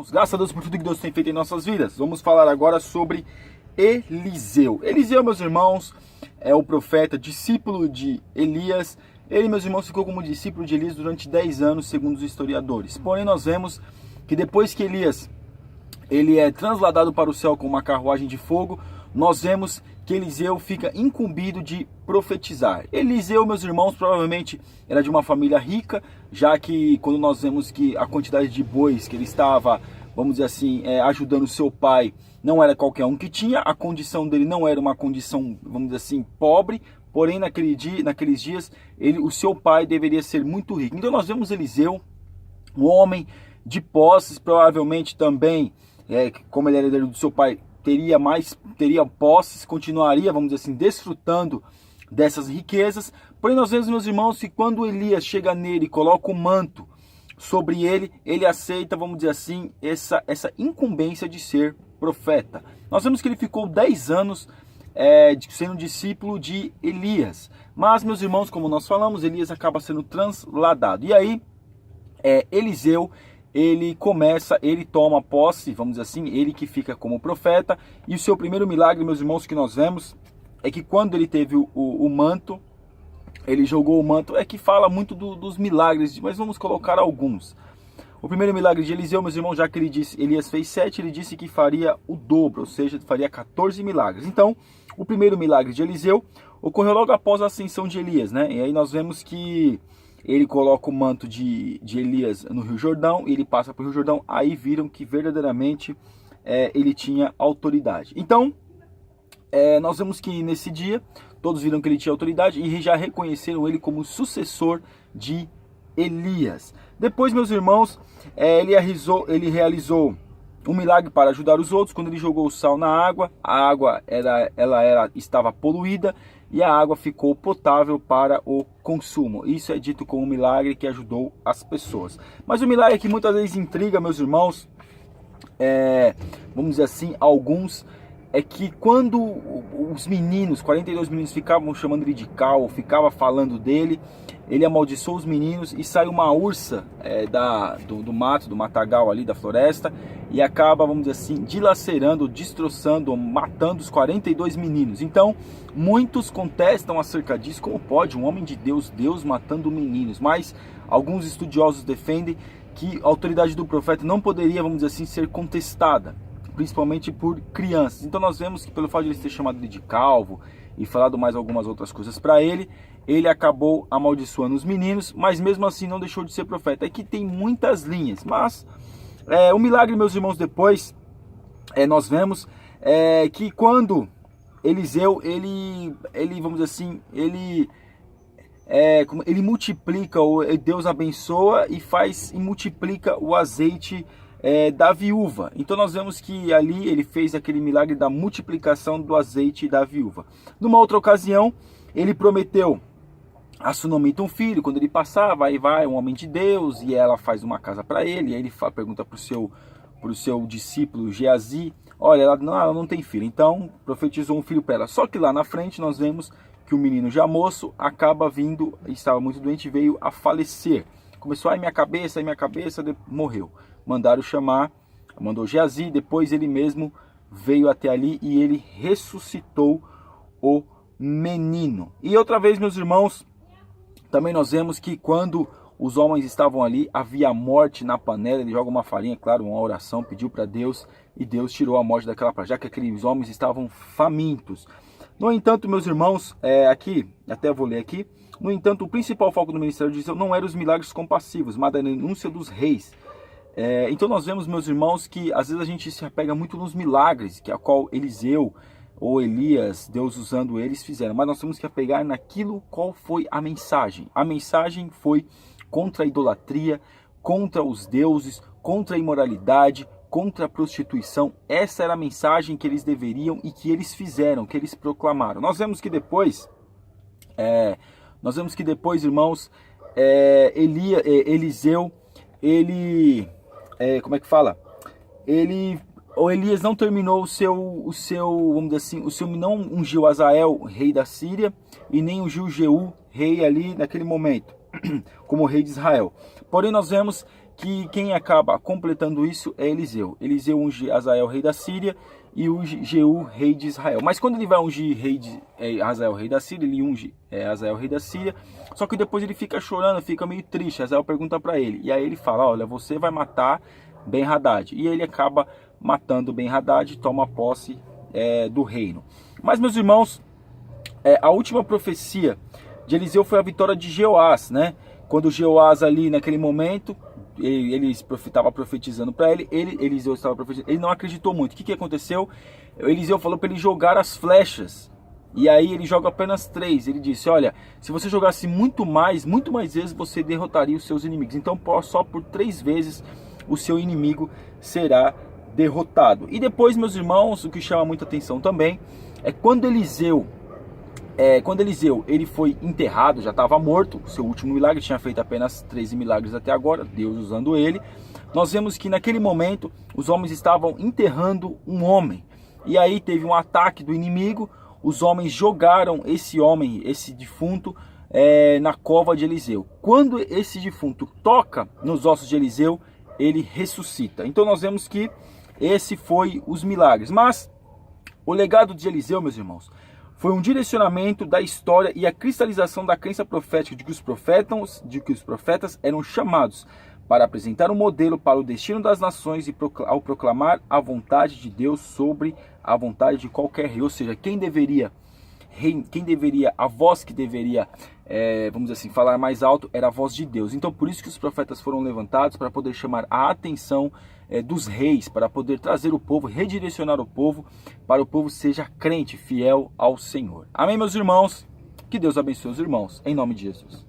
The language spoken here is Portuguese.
Graças a Deus por tudo que Deus tem feito em nossas vidas. Vamos falar agora sobre Eliseu. Eliseu, meus irmãos, é o profeta, discípulo de Elias. Ele, meus irmãos, ficou como discípulo de Elias durante 10 anos, segundo os historiadores. Porém, nós vemos que depois que Elias ele é transladado para o céu com uma carruagem de fogo, nós vemos que Eliseu fica incumbido de profetizar. Eliseu, meus irmãos, provavelmente era de uma família rica, já que quando nós vemos que a quantidade de bois que ele estava, vamos dizer assim, ajudando seu pai, não era qualquer um que tinha, a condição dele não era uma condição, vamos dizer assim, pobre, porém naqueles dias o seu pai deveria ser muito rico. Então nós vemos Eliseu, um homem de posses, provavelmente também, como ele era herdeiro do seu pai, teria posses, continuaria, vamos dizer assim, desfrutando dessas riquezas. Porém nós vemos, meus irmãos, que quando Elias chega nele e coloca o manto sobre ele, ele aceita, vamos dizer assim, essa incumbência de ser profeta. Nós vemos que ele ficou 10 anos sendo discípulo de Elias. Mas, meus irmãos, como nós falamos, Elias acaba sendo transladado. E aí, Eliseu, ele toma posse, vamos dizer assim, ele que fica como profeta. E o seu primeiro milagre, meus irmãos, que nós vemos, é que quando ele teve o manto, ele jogou o manto, que fala muito dos milagres, mas vamos colocar alguns. O primeiro milagre de Eliseu, meus irmãos, já que Elias fez 7, ele disse que faria o dobro, ou seja, faria 14 milagres. Então, o primeiro milagre de Eliseu ocorreu logo após a ascensão de Elias, né? E aí nós vemos que ele coloca o manto de Elias no Rio Jordão, e ele passa para o Rio Jordão, aí viram que verdadeiramente ele tinha autoridade. Então, nós vemos que nesse dia, todos viram que ele tinha autoridade e já reconheceram ele como sucessor de Elias. Depois, meus irmãos, ele realizou um milagre para ajudar os outros. Quando ele jogou o sal na água, a água estava poluída e a água ficou potável para o consumo. Isso é dito como um milagre que ajudou as pessoas. Mas o milagre que muitas vezes intriga, meus irmãos, vamos dizer assim, alguns, é que quando os meninos, 42 meninos, ficavam chamando ele de Cal, ficavam falando dele, ele amaldiçoou os meninos e sai uma ursa do mato, do matagal ali da floresta, e acaba, vamos dizer assim, dilacerando, destroçando, matando os 42 meninos. Então, muitos contestam acerca disso, como pode um homem de Deus matando meninos, mas alguns estudiosos defendem que a autoridade do profeta não poderia, vamos dizer assim, ser contestada, principalmente por crianças. Então nós vemos que pelo fato de ele ter chamado ele de calvo e falado mais algumas outras coisas para ele acabou amaldiçoando os meninos, mas mesmo assim não deixou de ser profeta. Aqui tem muitas linhas, mas o milagre, meus irmãos, depois nós vemos que quando Eliseu, ele vamos dizer assim, ele multiplica, Deus abençoa e multiplica o azeite da viúva. Então nós vemos que ali ele fez aquele milagre da multiplicação do azeite da viúva. Numa outra ocasião, ele prometeu a Sunamita um filho. Quando ele passava, aí vai um homem de Deus e ela faz uma casa para ele. E aí ele pergunta para o seu discípulo Geazi: olha, ela não tem filho. Então profetizou um filho para ela. Só que lá na frente nós vemos que o menino já moço acaba vindo, estava muito doente, veio a falecer. Começou, minha cabeça, morreu. Mandou Geazi, depois ele mesmo veio até ali e ele ressuscitou o menino. E outra vez, meus irmãos, também nós vemos que quando os homens estavam ali, havia morte na panela. Ele joga uma farinha, claro, uma oração, pediu para Deus, e Deus tirou a morte daquela panela, já que aqueles homens estavam famintos. No entanto, meus irmãos, aqui, até vou ler aqui, no entanto, o principal foco do ministério de Eliseu não era os milagres compassivos, mas a denúncia dos reis. Então nós vemos, meus irmãos, que às vezes a gente se apega muito nos milagres, que a qual Eliseu ou Elias, Deus usando eles, fizeram. Mas nós temos que apegar naquilo qual foi a mensagem. A mensagem foi contra a idolatria, contra os deuses, contra a imoralidade, contra a prostituição. Essa era a mensagem que eles deveriam e que eles fizeram, que eles proclamaram. Nós vemos que depois, irmãos, Eliseu, o Elias não terminou vamos dizer assim, não ungiu Azael, rei da Síria, e nem ungiu Jeú, rei ali naquele momento, como rei de Israel. Porém nós vemos que quem acaba completando isso é Eliseu. Eliseu unge Hazael, rei da Síria, e unge Jeú, rei de Israel. Mas quando ele vai ungir Hazael, rei da Síria, ele unge Hazael, rei da Síria, só que depois ele fica chorando, fica meio triste. Hazael pergunta para ele, e aí ele fala, olha, você vai matar Ben-Hadad. E ele acaba matando Ben-Hadad e toma posse do reino. Mas, meus irmãos, a última profecia de Eliseu foi a vitória de Jeoás, né? Quando Jeoás ali naquele momento, ele estava profetizando para Eliseu estava profetizando, ele não acreditou muito. O que aconteceu? Eliseu falou para ele jogar as flechas, e aí ele joga apenas 3. Ele disse, olha, se você jogasse muito mais vezes, você derrotaria os seus inimigos. Então só por 3 vezes o seu inimigo será derrotado. E depois, meus irmãos, o que chama muita atenção também é quando Eliseu ele foi enterrado, já estava morto, seu último milagre, tinha feito apenas 13 milagres até agora, Deus usando ele. Nós vemos que naquele momento os homens estavam enterrando um homem, e aí teve um ataque do inimigo, os homens jogaram esse defunto, na cova de Eliseu. Quando esse defunto toca nos ossos de Eliseu, ele ressuscita. Então nós vemos que esse foi os milagres. Mas o legado de Eliseu, meus irmãos, foi um direcionamento da história e a cristalização da crença profética de que os profetas eram chamados para apresentar um modelo para o destino das nações e ao proclamar a vontade de Deus sobre a vontade de qualquer rei. Ou seja, a voz que deveria, vamos dizer assim, falar mais alto era a voz de Deus. Então por isso que os profetas foram levantados, para poder chamar a atenção dos reis, para poder trazer o povo, redirecionar o povo, para o povo seja crente, fiel ao Senhor. Amém, meus irmãos? Que Deus abençoe os irmãos, em nome de Jesus.